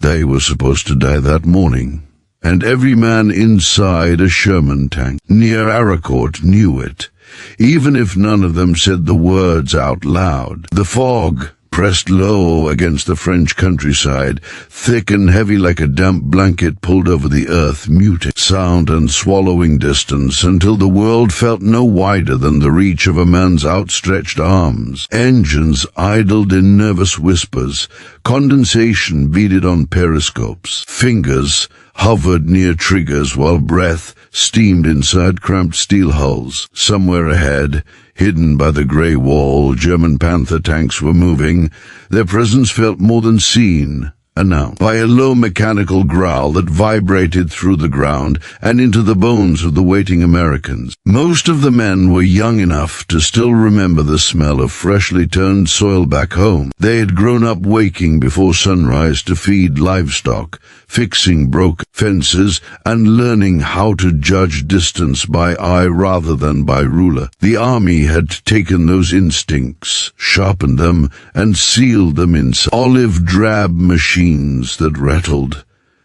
They were supposed to die that morning, and every man inside a Sherman tank near Arracourt knew it, even if none of them said the words out loud. The fog pressed low against the French countryside, thick and heavy like a damp blanket pulled over the earth, muting sound and swallowing distance until the world felt no wider than the reach of a man's outstretched arms. Engines idled in nervous whispers, condensation beaded on periscopes, fingers hovered near triggers while breath steamed inside cramped steel hulls. Somewhere ahead, hidden by the grey wall, German Panther tanks were moving. Their presence felt more than seen, announced by a low mechanical growl that vibrated through the ground and into the bones of the waiting Americans. Most of the men were young enough to still remember the smell of freshly turned soil back home. They had grown up waking before sunrise to feed livestock, fixing broken fences, and learning how to judge distance by eye rather than by ruler. The army had taken those instincts, sharpened them, and sealed them in olive-drab machines that rattled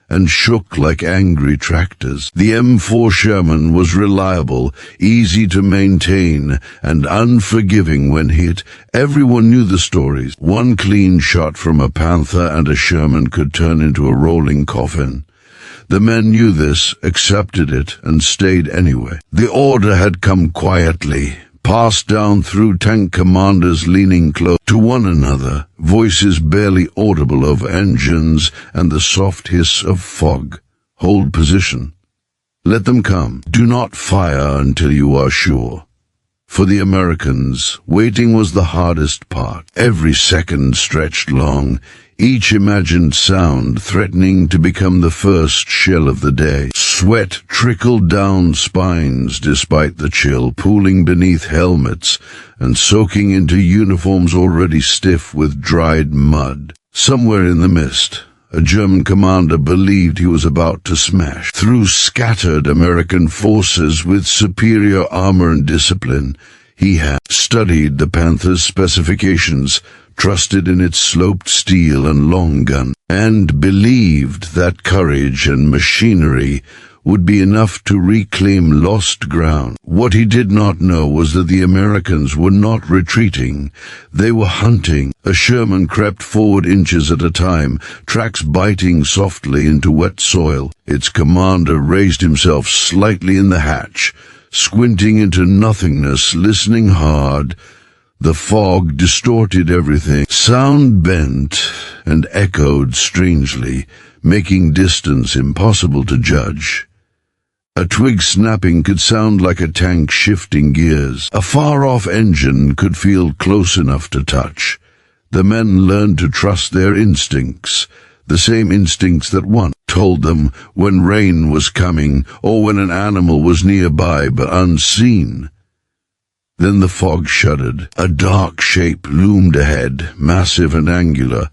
and shook like angry tractors. The M4 Sherman was reliable, easy to maintain, and unforgiving when hit. Everyone knew the stories. One clean shot from a Panther and a Sherman could turn into a rolling coffin. The men knew this, accepted it, and stayed anyway. The order had come quietly, passed down through tank commanders leaning close to one another, voices barely audible over engines and the soft hiss of fog. Hold position. Let them come. Do not fire until you are sure. For the Americans, waiting was the hardest part. Every second stretched long, each imagined sound threatening to become the first shell of the day. Sweat trickled down spines despite the chill, pooling beneath helmets and soaking into uniforms already stiff with dried mud. Somewhere in the mist, a German commander believed he was about to smash through scattered American forces with superior armor and discipline. He had studied the Panther's specifications, trusted in its sloped steel and long gun, and believed that courage and machinery would be enough to reclaim lost ground. What he did not know was that the Americans were not retreating. They were hunting. A Sherman crept forward inches at a time, tracks biting softly into wet soil. Its commander raised himself slightly in the hatch, squinting into nothingness, listening hard. The fog distorted everything. Sound bent and echoed strangely, making distance impossible to judge. A twig snapping could sound like a tank shifting gears. A far-off engine could feel close enough to touch. The men learned to trust their instincts, the same instincts that once told them when rain was coming or when an animal was nearby but unseen. Then the fog shuddered. A dark shape loomed ahead, massive and angular,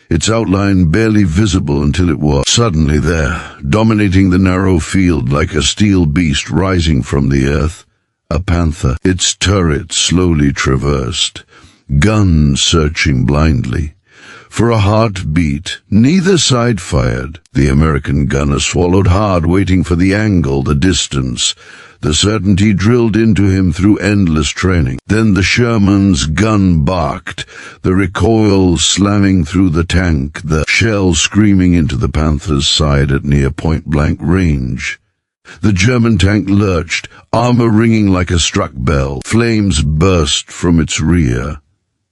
its outline barely visible until it was suddenly there, dominating the narrow field like a steel beast rising from the earth. A Panther. Its turret slowly traversed, guns searching blindly. For a heartbeat, neither side fired. The American gunner swallowed hard, waiting for the angle, the distance, the certainty drilled into him through endless training. Then the Sherman's gun barked, the recoil slamming through the tank, the shell screaming into the Panther's side at near point-blank range. The German tank lurched, armor ringing like a struck bell. Flames burst from its rear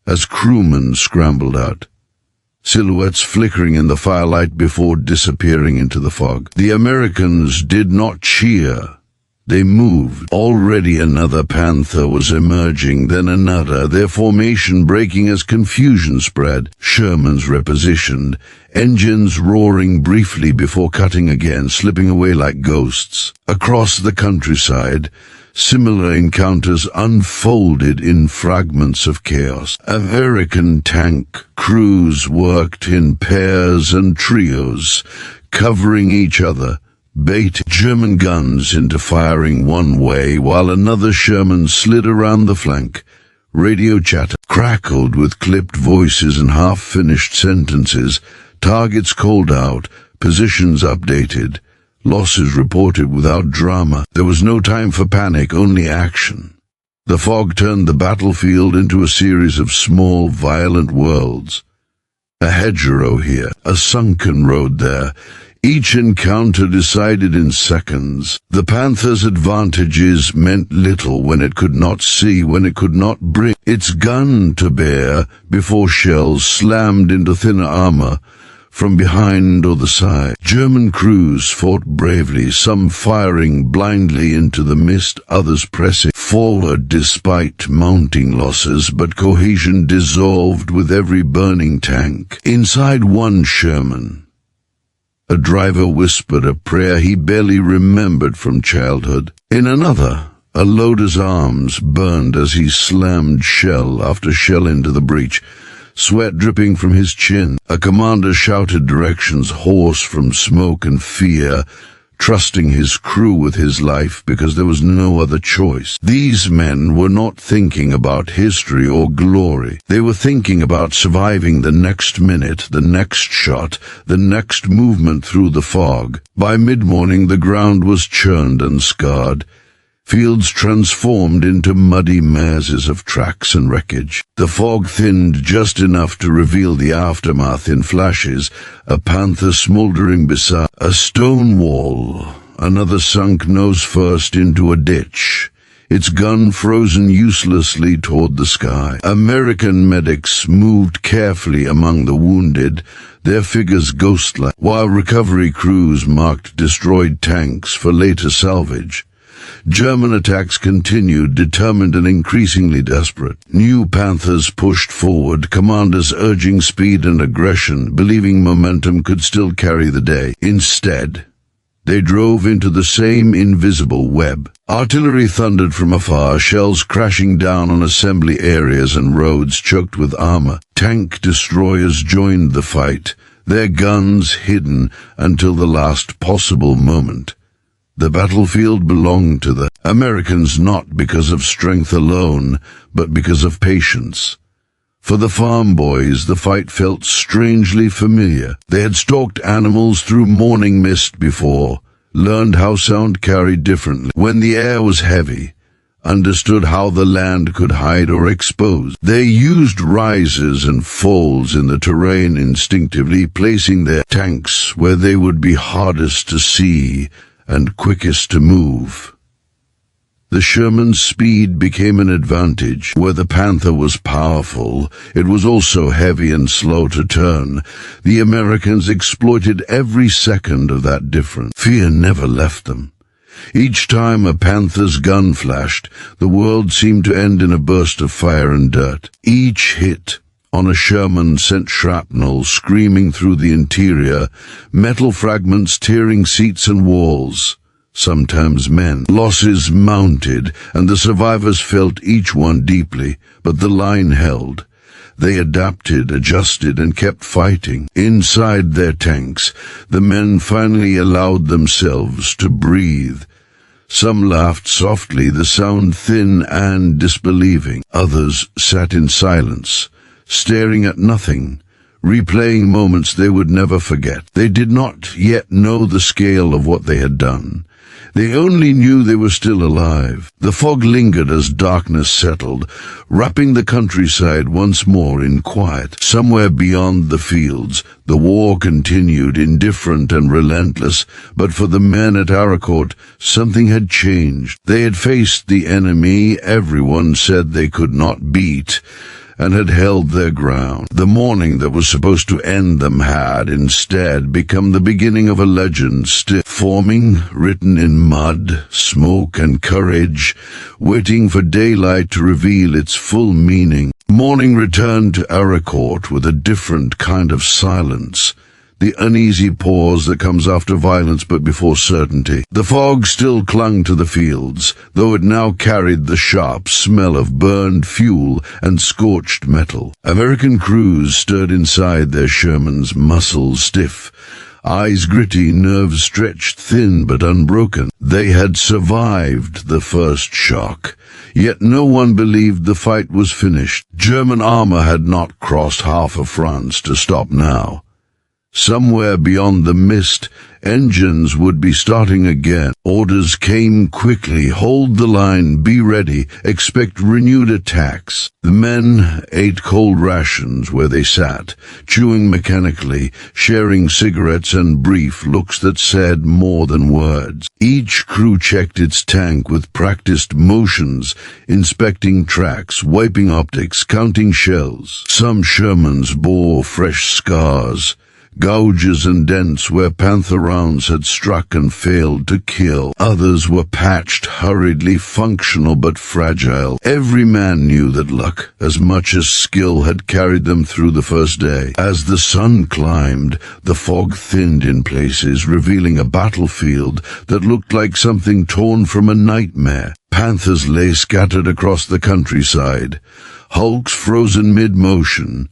as crewmen scrambled out, silhouettes flickering in the firelight before disappearing into the fog. The Americans did not cheer. They moved. Already another Panther was emerging, then another, their formation breaking as confusion spread. Shermans repositioned, engines roaring briefly before cutting again, slipping away like ghosts. Across the countryside, similar encounters unfolded in fragments of chaos. American tank crews worked in pairs and trios, covering each other, baiting German guns into firing one way while another Sherman slid around the flank. Radio chatter crackled with clipped voices and half-finished sentences, Targets called out, positions updated, losses reported without drama. There was no time for panic, only action. The fog turned the battlefield into a series of small, violent worlds. A hedgerow here, a sunken road there. Each encounter decided in seconds. The Panther's advantages meant little when it could not see, when it could not bring its gun to bear before shells slammed into thinner armor from behind or the side. German crews fought bravely, some firing blindly into the mist, others pressing forward despite mounting losses, but cohesion dissolved with every burning tank. Inside one Sherman, a driver whispered a prayer he barely remembered from childhood. In another, a loader's arms burned as he slammed shell after shell into the breach, sweat dripping from his chin. A commander shouted directions, hoarse from smoke and fear, trusting his crew with his life because there was no other choice. These men were not thinking about history or glory. They were thinking about surviving the next minute, the next shot, the next movement through the fog. By mid-morning the ground was churned and scarred, fields transformed into muddy mazes of tracks and wreckage. The fog thinned just enough to reveal the aftermath in flashes, a panther smoldering beside a stone wall, another sunk nose first into a ditch, its gun frozen uselessly toward the sky. American medics moved carefully among the wounded, their figures ghostlike, while recovery crews marked destroyed tanks for later salvage. German attacks continued, determined and increasingly desperate. New Panthers pushed forward, commanders urging speed and aggression, believing momentum could still carry the day. Instead, they drove into the same invisible web. Artillery thundered from afar, shells crashing down on assembly areas and roads choked with armor. Tank destroyers joined the fight, their guns hidden until the last possible moment. The battlefield belonged to the Americans not because of strength alone, but because of patience. For the farm boys, the fight felt strangely familiar. They had stalked animals through morning mist before, learned how sound carried differently when the air was heavy, understood how the land could hide or expose. They used rises and falls in the terrain instinctively, placing their tanks where they would be hardest to see and quickest to move. The Sherman's speed became an advantage. Where the Panther was powerful, it was also heavy and slow to turn. The Americans exploited every second of that difference. Fear never left them. Each time a Panther's gun flashed, the world seemed to end in a burst of fire and dirt. Each hit on a Sherman sent shrapnel screaming through the interior, metal fragments tearing seats and walls, sometimes men. Losses mounted, and the survivors felt each one deeply, but the line held. They adapted, adjusted, and kept fighting. Inside their tanks, the men finally allowed themselves to breathe. Some laughed softly, the sound thin and disbelieving. Others sat in silence, staring at nothing, replaying moments they would never forget. They did not yet know the scale of what they had done. They only knew they were still alive. The fog lingered as darkness settled, wrapping the countryside once more in quiet. Somewhere beyond the fields, the war continued, indifferent and relentless, but for the men at Arracourt, something had changed. They had faced the enemy everyone said they could not beat, and had held their ground. The morning that was supposed to end them had, instead, become the beginning of a legend still forming, written in mud, smoke, and courage, waiting for daylight to reveal its full meaning. Morning returned to Arracourt with a different kind of silence, the uneasy pause that comes after violence but before certainty. The fog still clung to the fields, though it now carried the sharp smell of burned fuel and scorched metal. American crews stirred inside their Shermans, muscles stiff, eyes gritty, nerves stretched thin but unbroken. They had survived the first shock, yet no one believed the fight was finished. German armor had not crossed half of France to stop now. Somewhere beyond the mist, engines would be starting again. Orders came quickly. Hold the line, be ready, expect renewed attacks. The men ate cold rations where they sat, chewing mechanically, sharing cigarettes and brief looks that said more than words. Each crew checked its tank with practiced motions, inspecting tracks, wiping optics, counting shells. Some Shermans bore fresh scars, gouges and dents where Panther rounds had struck and failed to kill. Others were patched, hurriedly functional but fragile. Every man knew that luck, as much as skill, had carried them through the first day. As the sun climbed, the fog thinned in places, revealing a battlefield that looked like something torn from a nightmare. Panthers lay scattered across the countryside, hulks frozen mid-motion,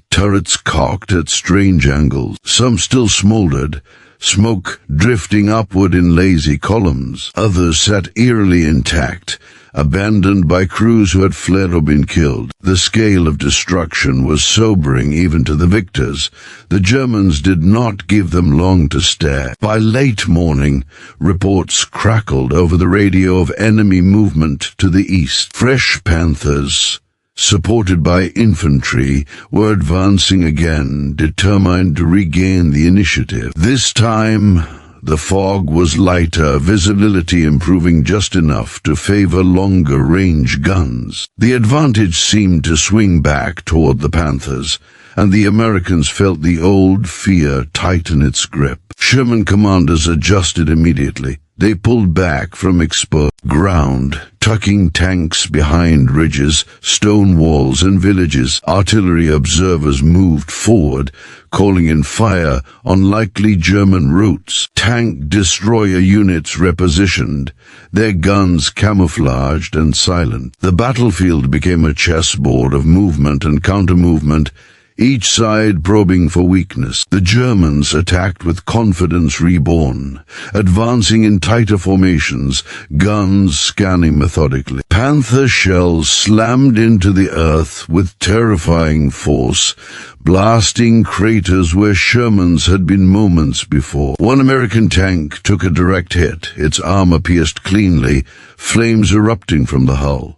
turrets cocked at strange angles. Some still smoldered, smoke drifting upward in lazy columns. Others sat eerily intact, abandoned by crews who had fled or been killed. The scale of destruction was sobering even to the victors. The Germans did not give them long to stare. By late morning, reports crackled over the radio of enemy movement to the east. Fresh Panthers, supported by infantry, were advancing again, determined to regain the initiative. This time, the fog was lighter, visibility improving just enough to favor longer-range guns. The advantage seemed to swing back toward the Panthers, and the Americans felt the old fear tighten its grip. Sherman commanders adjusted immediately. They pulled back from exposed ground, tucking tanks behind ridges, stone walls, and villages. Artillery observers moved forward, calling in fire on likely German routes. Tank destroyer units repositioned, their guns camouflaged and silent. The battlefield became a chessboard of movement and counter-movement, each side probing for weakness. The Germans attacked with confidence reborn, advancing in tighter formations, guns scanning methodically. Panther shells slammed into the earth with terrifying force, blasting craters where Shermans had been moments before. One American tank took a direct hit, its armor pierced cleanly, flames erupting from the hull.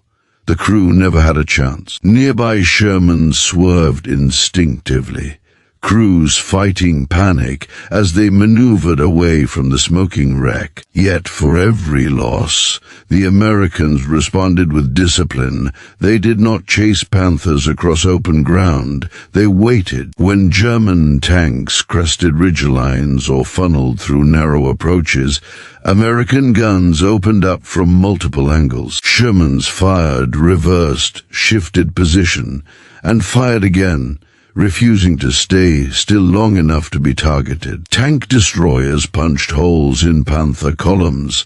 The crew never had a chance. Nearby Shermans swerved instinctively, crews fighting panic as they maneuvered away from the smoking wreck. Yet for every loss, the Americans responded with discipline. They did not chase Panthers across open ground. They waited. When German tanks crested ridgelines or funneled through narrow approaches, American guns opened up from multiple angles. Shermans fired, reversed, shifted position, and fired again, refusing to stay still long enough to be targeted. Tank destroyers punched holes in Panther columns.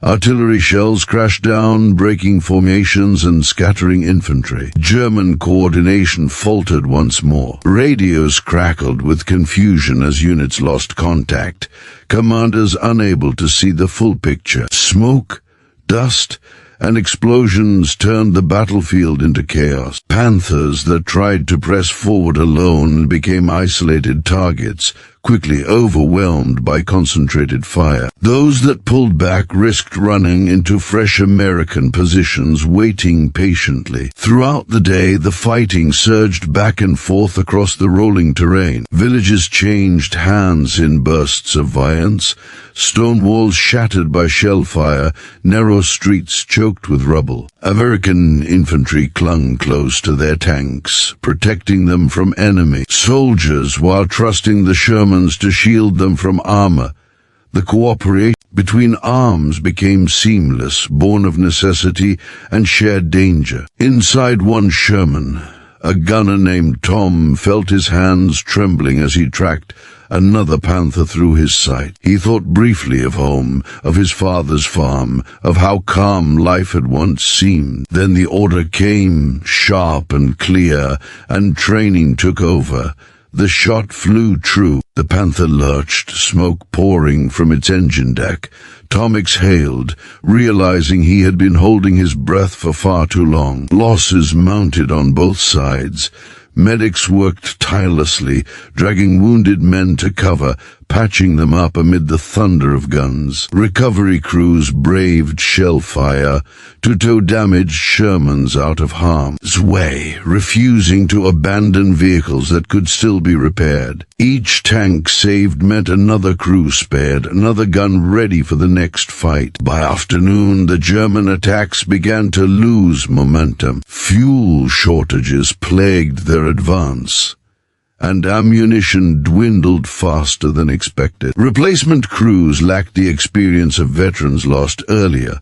Artillery shells crashed down, breaking formations and scattering infantry. German coordination faltered once more. Radios crackled with confusion as units lost contact, commanders unable to see the full picture. Smoke, dust, and explosions turned the battlefield into chaos. Panthers that tried to press forward alone became isolated targets, quickly overwhelmed by concentrated fire. Those that pulled back risked running into fresh American positions, waiting patiently. Throughout the day, the fighting surged back and forth across the rolling terrain. Villages changed hands in bursts of violence, stone walls shattered by shell fire, narrow streets choked with rubble. American infantry clung close to their tanks, protecting them from enemy soldiers while trusting the Shermans to shield them from armor. The cooperation between arms became seamless, born of necessity and shared danger. Inside one Sherman, a gunner named Tom felt his hands trembling as he tracked another Panther through his sight. He thought briefly of home, of his father's farm, of how calm life had once seemed. Then the order came, sharp and clear, and training took over. The shot flew true. The Panther lurched, smoke pouring from its engine deck. Tom exhaled, realizing he had been holding his breath for far too long. Losses mounted on both sides. Medics worked tirelessly, dragging wounded men to cover, patching them up amid the thunder of guns. Recovery crews braved shell fire to tow damaged Shermans out of harm's way, refusing to abandon vehicles that could still be repaired. Each tank saved meant another crew spared, another gun ready for the next fight. By afternoon, the German attacks began to lose momentum. Fuel shortages plagued their advance, and ammunition dwindled faster than expected. Replacement crews lacked the experience of veterans lost earlier,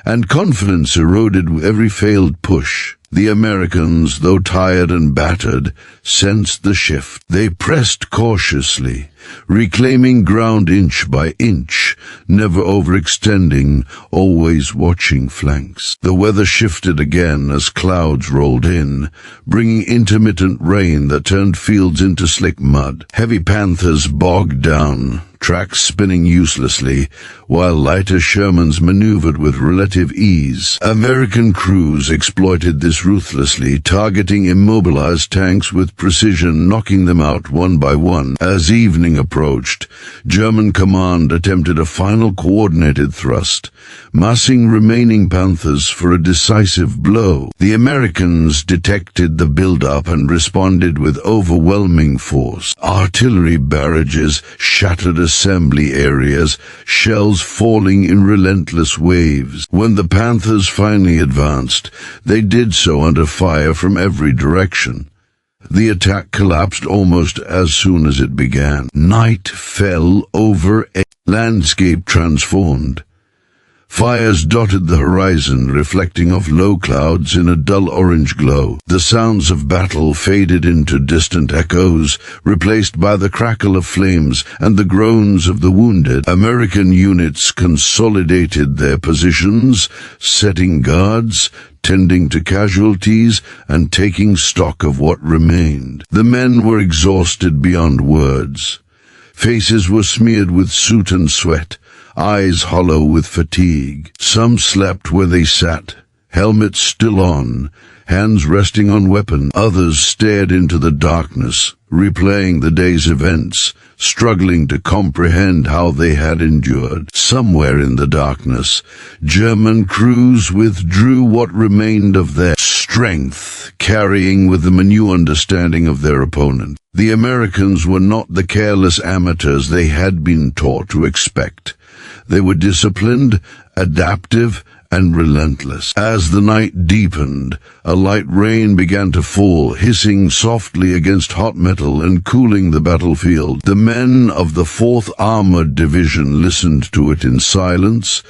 and confidence eroded with every failed push. The Americans, though tired and battered, sensed the shift. They pressed cautiously, reclaiming ground inch by inch, never overextending, always watching flanks. The weather shifted again as clouds rolled in, bringing intermittent rain that turned fields into slick mud. Heavy Panthers bogged down, tracks spinning uselessly, while lighter Shermans maneuvered with relative ease. American crews exploited this ruthlessly, targeting immobilized tanks with precision, knocking them out one by one. As evening approached, German command attempted a final coordinated thrust, massing remaining Panthers for a decisive blow. The Americans detected the build-up and responded with overwhelming force. Artillery barrages shattered assembly areas, shells falling in relentless waves. When the Panthers finally advanced, they did so under fire from every direction. The attack collapsed almost as soon as it began. Night fell over a landscape transformed. Fires dotted the horizon, reflecting off low clouds in a dull orange glow. The sounds of battle faded into distant echoes, replaced by the crackle of flames and the groans of the wounded. American units consolidated their positions, setting guards, tending to casualties, and taking stock of what remained. The men were exhausted beyond words. Faces were smeared with soot and sweat, eyes hollow with fatigue. Some slept where they sat, helmets still on, hands resting on weapons. Others stared into the darkness, replaying the day's events, struggling to comprehend how they had endured. Somewhere in the darkness, German crews withdrew what remained of their strength, carrying with them a new understanding of their opponent. The Americans were not the careless amateurs they had been taught to expect. They were disciplined, adaptive, and relentless. As the night deepened, a light rain began to fall, hissing softly against hot metal and cooling the battlefield. The men of the 4th Armored Division listened to it in silence,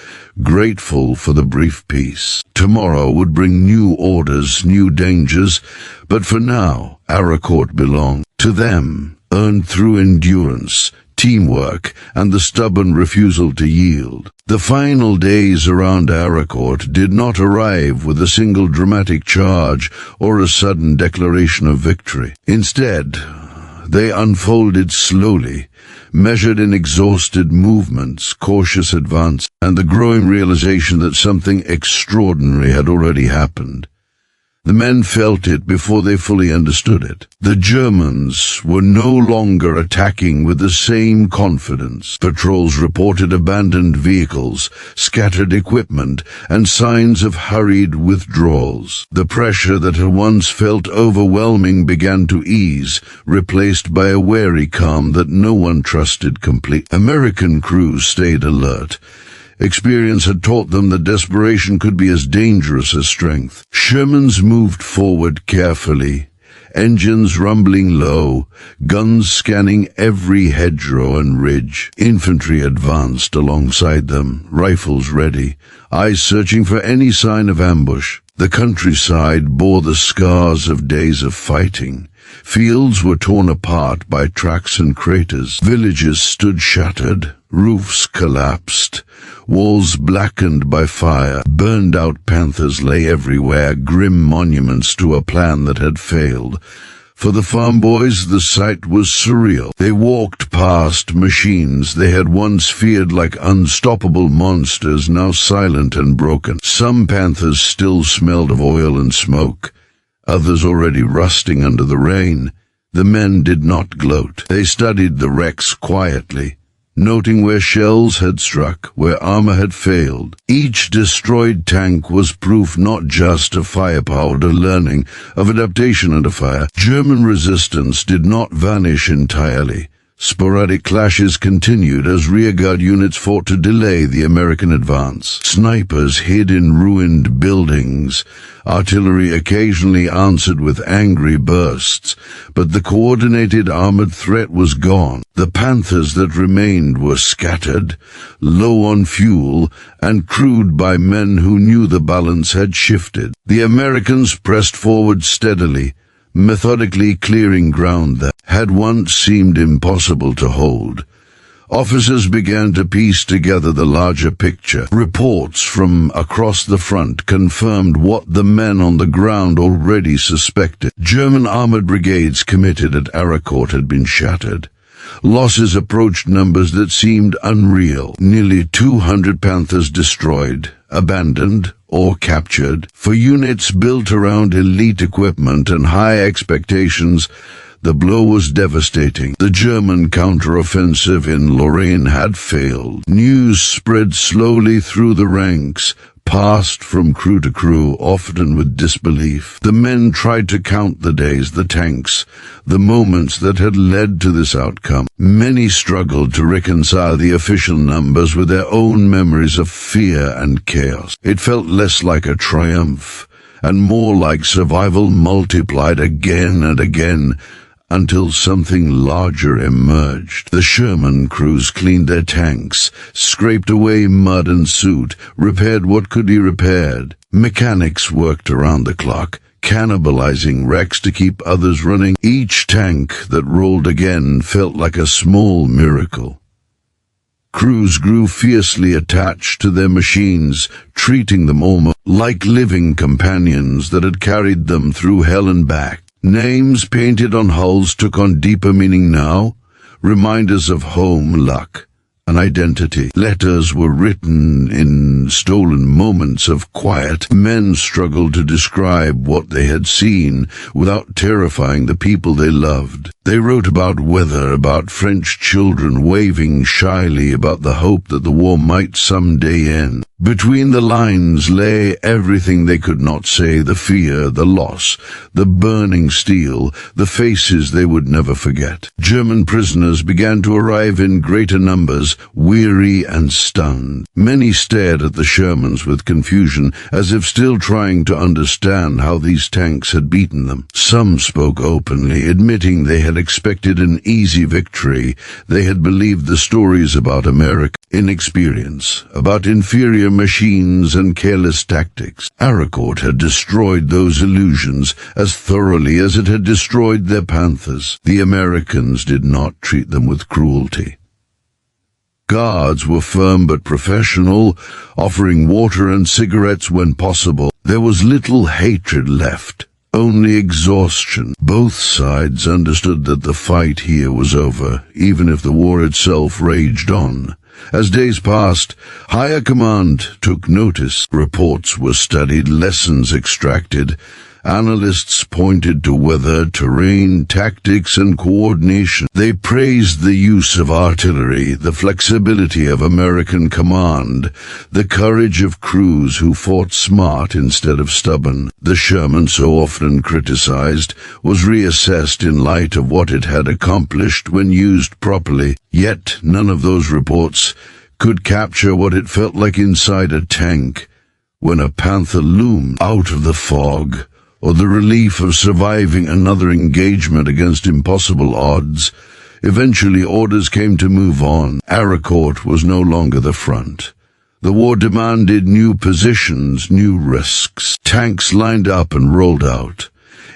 grateful for the brief peace. Tomorrow would bring new orders, new dangers, but for now, Arracourt belonged to them, earned through endurance, teamwork, and the stubborn refusal to yield. The final days around Arracourt did not arrive with a single dramatic charge or a sudden declaration of victory. Instead, they unfolded slowly, measured in exhausted movements, cautious advance, and the growing realization that something extraordinary had already happened. The men felt it before they fully understood it. The Germans were no longer attacking with the same confidence. Patrols reported abandoned vehicles, scattered equipment, and signs of hurried withdrawals. The pressure that had once felt overwhelming began to ease, replaced by a wary calm that no one trusted completely. American crews stayed alert. Experience had taught them that desperation could be as dangerous as strength. Shermans moved forward carefully, engines rumbling low, guns scanning every hedgerow and ridge. Infantry advanced alongside them, rifles ready, eyes searching for any sign of ambush. The countryside bore the scars of days of fighting. Fields were torn apart by tracks and craters. Villages stood shattered, roofs collapsed, walls blackened by fire. Burned-out Panthers lay everywhere, grim monuments to a plan that had failed. For the farm boys, the sight was surreal. They walked past machines they had once feared like unstoppable monsters, now silent and broken. Some Panthers still smelled of oil and smoke. others already rusting under the rain. The men did not gloat. They studied the wrecks quietly, noting where shells had struck, where armor had failed. Each destroyed tank was proof not just of firepower or learning, of adaptation under fire. German resistance did not vanish entirely. Sporadic clashes continued as rearguard units fought to delay the American advance. Snipers hid in ruined buildings. Artillery occasionally answered with angry bursts, but the coordinated armored threat was gone. The Panthers that remained were scattered, low on fuel, and crewed by men who knew the balance had shifted. The Americans pressed forward steadily, methodically clearing ground that had once seemed impossible to hold. Officers began to piece together the larger picture. Reports from across the front confirmed what the men on the ground already suspected. German armored brigades committed at Arracourt had been shattered. Losses approached numbers that seemed unreal. Nearly 200 Panthers destroyed, abandoned, or captured. For units built around elite equipment and high expectations, the blow was devastating. The German counteroffensive in Lorraine had failed. News spread slowly through the ranks, passed from crew to crew, often with disbelief. The men tried to count the days, the tanks, the moments that had led to this outcome. Many struggled to reconcile the official numbers with their own memories of fear and chaos. It felt less like a triumph, and more like survival multiplied again and again, until something larger emerged. The Sherman crews cleaned their tanks, scraped away mud and soot, repaired what could be repaired. Mechanics worked around the clock, cannibalizing wrecks to keep others running. Each tank that rolled again felt like a small miracle. Crews grew fiercely attached to their machines, treating them almost like living companions that had carried them through hell and back. Names painted on hulls took on deeper meaning now, reminders of home, luck, an identity. Letters were written in stolen moments of quiet. Men struggled to describe what they had seen without terrifying the people they loved. They wrote about weather, about French children waving shyly, about the hope that the war might someday end. Between the lines lay everything they could not say, the fear, the loss, the burning steel, the faces they would never forget. German prisoners began to arrive in greater numbers, weary and stunned. Many stared at the Shermans with confusion, as if still trying to understand how these tanks had beaten them. Some spoke openly, admitting they had expected an easy victory. They had believed the stories about American inexperience, about inferior machines and careless tactics. Arracourt had destroyed those illusions as thoroughly as it had destroyed their Panthers. The Americans did not treat them with cruelty. Guards were firm but professional, offering water and cigarettes when possible. There was little hatred left, only exhaustion. Both sides understood that the fight here was over, even if the war itself raged on. As days passed, higher command took notice. Reports were studied, lessons extracted. Analysts pointed to weather, terrain, tactics, and coordination. They praised the use of artillery, the flexibility of American command, the courage of crews who fought smart instead of stubborn. The Sherman, so often criticized, was reassessed in light of what it had accomplished when used properly. Yet none of those reports could capture what it felt like inside a tank when a Panther loomed out of the fog, or the relief of surviving another engagement against impossible odds. Eventually orders came to move on. Arracourt was no longer the front. The war demanded new positions, new risks. Tanks lined up and rolled out,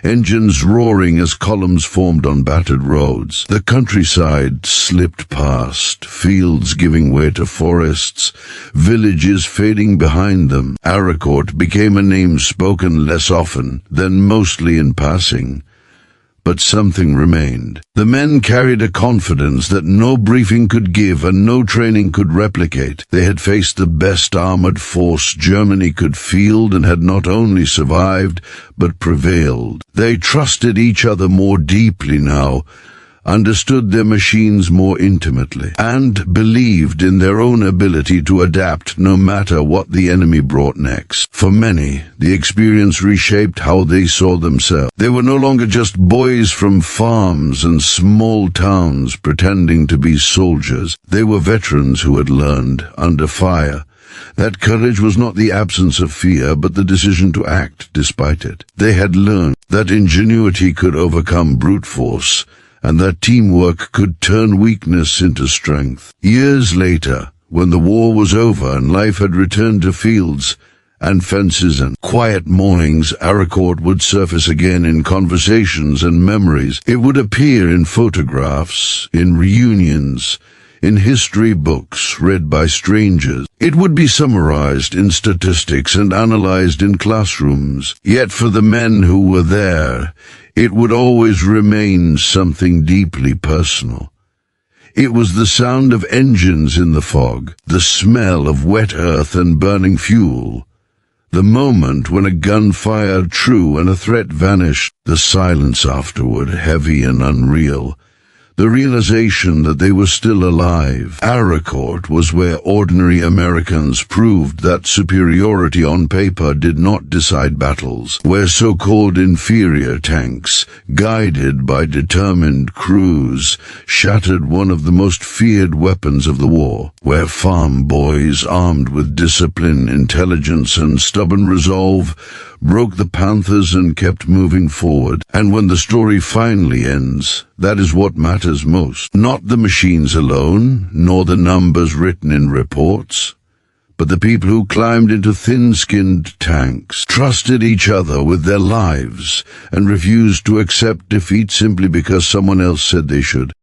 engines roaring as columns formed on battered roads. The countryside slipped past, fields giving way to forests, villages fading behind them. Arracourt became a name spoken less often than mostly in passing. But something remained. The men carried a confidence that no briefing could give and no training could replicate. They had faced the best armored force Germany could field and had not only survived, but prevailed. They trusted each other more deeply now, understood their machines more intimately, and believed in their own ability to adapt no matter what the enemy brought next. For many, the experience reshaped how they saw themselves. They were no longer just boys from farms and small towns pretending to be soldiers. They were veterans who had learned, under fire, that courage was not the absence of fear, but the decision to act despite it. They had learned that ingenuity could overcome brute force, and that teamwork could turn weakness into strength. Years later, when the war was over and life had returned to fields and fences and quiet mornings, Arracourt would surface again in conversations and memories. It would appear in photographs, in reunions, in history books read by strangers. It would be summarized in statistics and analyzed in classrooms. Yet for the men who were there, it would always remain something deeply personal. It was the sound of engines in the fog, the smell of wet earth and burning fuel, the moment when a gun fired true and a threat vanished, the silence afterward, heavy and unreal, the realization that they were still alive. Arracourt was where ordinary Americans proved that superiority on paper did not decide battles, where so-called inferior tanks, guided by determined crews, shattered one of the most feared weapons of the war, where farm boys armed with discipline, intelligence, and stubborn resolve broke the Panthers and kept moving forward. And when the story finally ends, that is what matters most. Not the machines alone, nor the numbers written in reports, but the people who climbed into thin-skinned tanks, trusted each other with their lives, and refused to accept defeat simply because someone else said they should.